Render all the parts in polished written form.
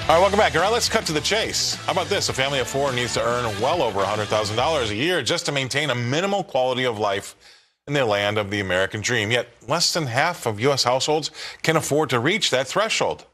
All right, welcome back. All right, let's cut to the chase. How about this? A family of four needs to earn well over $100,000 a year just to maintain a minimal quality of life in the land of the American dream. Yet less than half of U.S. households can afford to reach that threshold.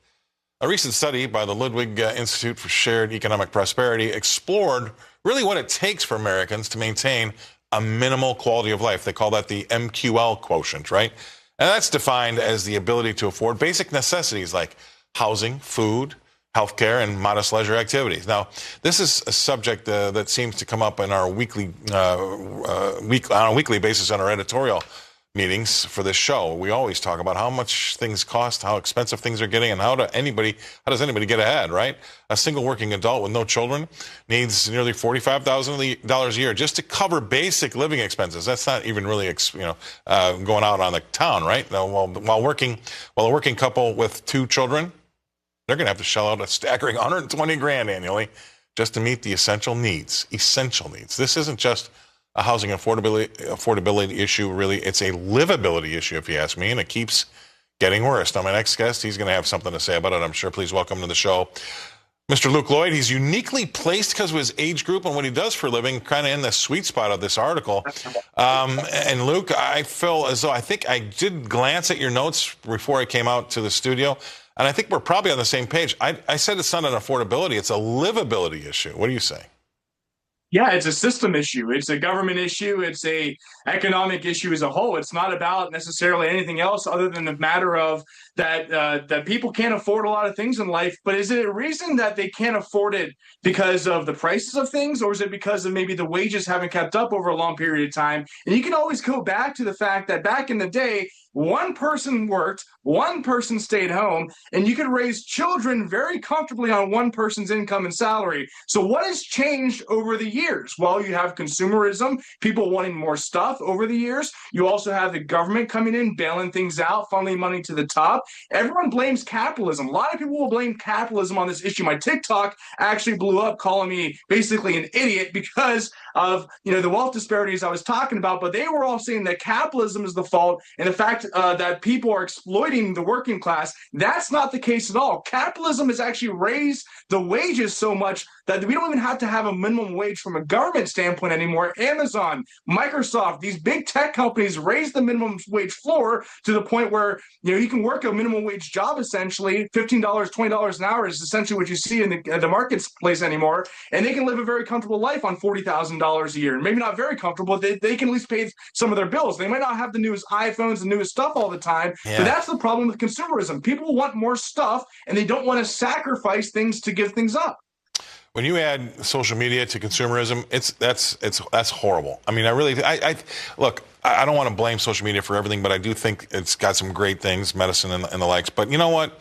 A recent study by the Ludwig Institute for Shared Economic Prosperity explored really what it takes for Americans to maintain a minimal quality of life. They call that the MQL quotient, right? And that's defined as the ability to afford basic necessities like housing, food, healthcare, and modest leisure activities. Now, this is a subject that seems to come up in our on a weekly basis on our editorial meetings for this show. We always talk about how much things cost, how expensive things are getting, and how does anybody get ahead, right? A single working adult with no children needs nearly $45,000 a year just to cover basic living expenses. That's not even really, going out on the town, right? Now, while a working couple with two children, they're going to have to shell out a staggering $120,000 annually just to meet the essential needs. This isn't just a housing affordability issue, really. It's a livability issue, if you ask me, and it keeps getting worse. Now, my next guest, he's going to have something to say about it, I'm sure. Please welcome to the show Mr. Luke Lloyd. He's uniquely placed because of his age group and what he does for a living, kind of in the sweet spot of this article. And Luke, I feel as though I think I did glance at your notes before I came out to the studio, and I think we're probably on the same page. I said it's not an affordability, it's a livability issue. What do you say? Yeah, it's a system issue. It's a government issue. It's a economic issue as a whole. It's not about necessarily anything else other than the matter of that people can't afford a lot of things in life. But is it a reason that they can't afford it because of the prices of things, or is it because of maybe the wages haven't kept up over a long period of time? And you can always go back to the fact that back in the day, one person worked, one person stayed home, and you could raise children very comfortably on one person's income and salary. So what has changed over the years? Well, you have consumerism, people wanting more stuff over the years. You also have the government coming in, bailing things out, funneling money to the top. Everyone blames capitalism. A lot of people will blame capitalism on this issue. My TikTok actually blew up calling me basically an idiot because of the wealth disparities I was talking about, but they were all saying that capitalism is the fault, and the fact that people are exploiting the working class. That's not the case at all. Capitalism has actually raised the wages so much that we don't even have to have a minimum wage from a government standpoint anymore. Amazon, Microsoft, these big tech companies raised the minimum wage floor to the point where you can work a minimum wage job essentially. $15, $20 an hour is essentially what you see in the marketplace anymore, and they can live a very comfortable life on $40,000 a year. Maybe not very comfortable, but they can at least pay some of their bills. They might not have the newest iPhones and newest stuff all the time, but that's the problem with consumerism. People want more stuff, and they don't want to sacrifice things to give things up. When you add social media to consumerism, that's horrible. I mean, look, I don't want to blame social media for everything, but I do think it's got some great things, medicine and the likes. But you know what?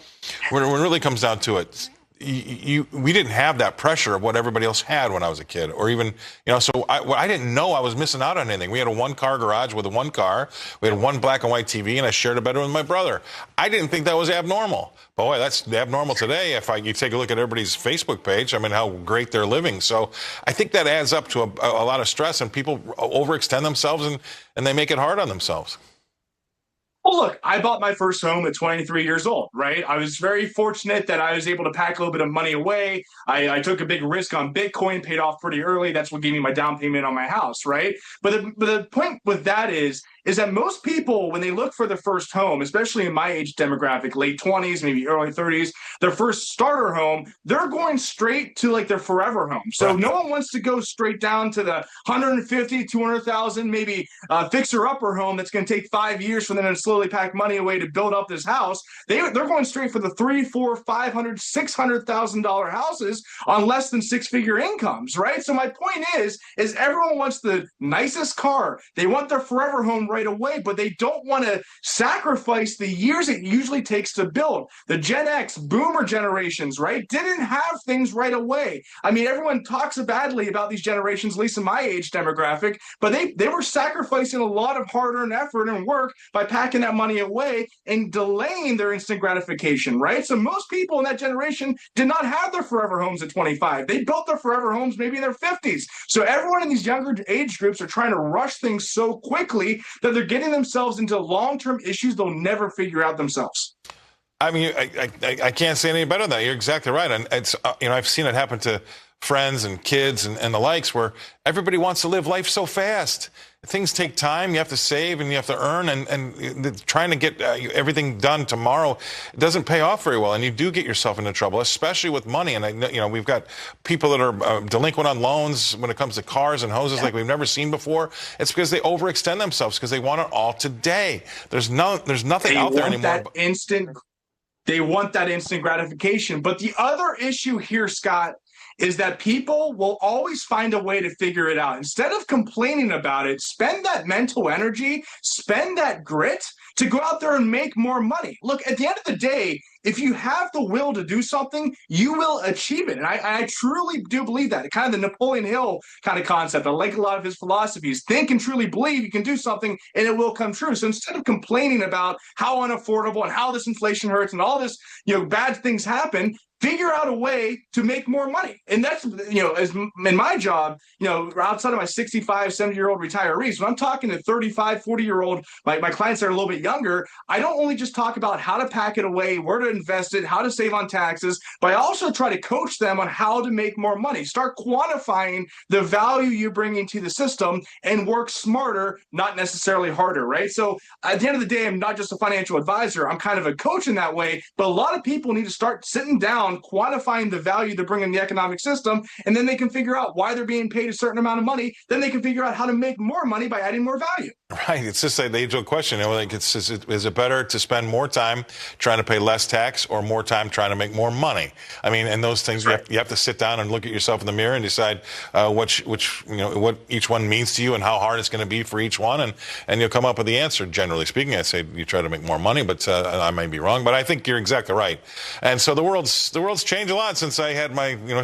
When it really comes down to it, we didn't have that pressure of what everybody else had when I was a kid, or even, so I didn't know I was missing out on anything. We had a one-car garage with one car. We had one black and white TV, and I shared a bedroom with my brother. I didn't think that was abnormal. Boy, that's abnormal today. If you take a look at everybody's Facebook page, I mean, how great they're living. So I think that adds up to a lot of stress, and people overextend themselves, and they make it hard on themselves. Well, look, I bought my first home at 23 years old, right? I was very fortunate that I was able to pack a little bit of money away. I took a big risk on Bitcoin, paid off pretty early. That's what gave me my down payment on my house, right? But the point with that is that most people, when they look for their first home, especially in my age demographic, late 20s, maybe early 30s, their first starter home, they're going straight to like their forever home. So no one wants to go straight down to the 150, 200,000, maybe fixer-upper home that's going to take 5 years for them to slowly pack money away to build up this house. They're going straight for the $300,000, $400,000, $500,000, $600,000 houses on less than six-figure incomes, right? So my point is everyone wants the nicest car. They want their forever home right away, but they don't want to sacrifice the years it usually takes to build. The Gen X, boomer generations, right, didn't have things right away. I mean, everyone talks badly about these generations, at least in my age demographic, but they were sacrificing a lot of hard-earned effort and work by packing that money away and delaying their instant gratification, right? So most people in that generation did not have their forever homes at 25. They built their forever homes maybe in their 50s. So everyone in these younger age groups are trying to rush things so quickly that they're getting themselves into long-term issues they'll never figure out themselves. I mean, I can't say any better than that. You're exactly right. And it's, I've seen it happen to friends and kids and the likes where everybody wants to live life so fast. Things take time. You have to save and you have to earn, and trying to get everything done tomorrow doesn't pay off very well. And you do get yourself into trouble, especially with money. And we've got people that are delinquent on loans when it comes to cars and hoses like we've never seen before. It's because they overextend themselves because they want it all today. There's nothing out there anymore. They want that instant gratification. But the other issue here, Scott, is that people will always find a way to figure it out. Instead of complaining about it, spend that mental energy, spend that grit to go out there and make more money. Look, at the end of the day, if you have the will to do something, you will achieve it. And I truly do believe that. Kind of the Napoleon Hill kind of concept. I like a lot of his philosophies. Think and truly believe you can do something and it will come true. So instead of complaining about how unaffordable and how this inflation hurts and all this, bad things happen, figure out a way to make more money. And that's, as in my job, outside of my 65, 70-year-old retirees, when I'm talking to 35, 40-year-old, my clients that are a little bit younger, I don't only just talk about how to pack it away, where to invest it, how to save on taxes, but I also try to coach them on how to make more money. Start quantifying the value you're bringing to the system and work smarter, not necessarily harder, right? So at the end of the day, I'm not just a financial advisor. I'm kind of a coach in that way, but a lot of people need to start sitting down, quantifying the value they bring in the economic system, and then they can figure out why they're being paid a certain amount of money. Then they can figure out how to make more money by adding more value. Right. It's just the age-old question. Is it better to spend more time trying to pay less tax or more time trying to make more money? I mean, and those things, right. you have to sit down and look at yourself in the mirror and decide what each one means to you and how hard it's going to be for each one, and you'll come up with the answer. Generally speaking, I say you try to make more money, but I may be wrong. But I think you're exactly right. And so the world's changed a lot since I had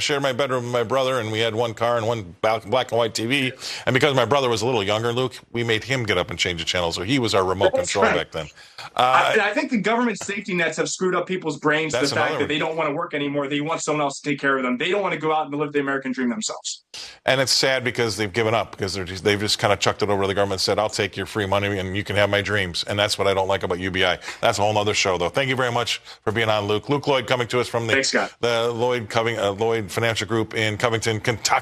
shared my bedroom with my brother, and we had one car and one black and white TV. And because my brother was a little younger, Luke, we made him get up and change the channel, so he was our remote control back then. I think the government safety nets have screwed up people's brains to the fact that they don't want to work anymore. They want someone else to take care of them. They don't want to go out and live the American dream themselves. And it's sad because they've given up, because they've just kind of chucked it over to the government and said, I'll take your free money and you can have my dreams. And that's what I don't like about UBI. That's a whole other show, though. Thank you very much for being on, Luke. Luke Lloyd coming to us from the Lloyd Financial Group in Covington, Kentucky.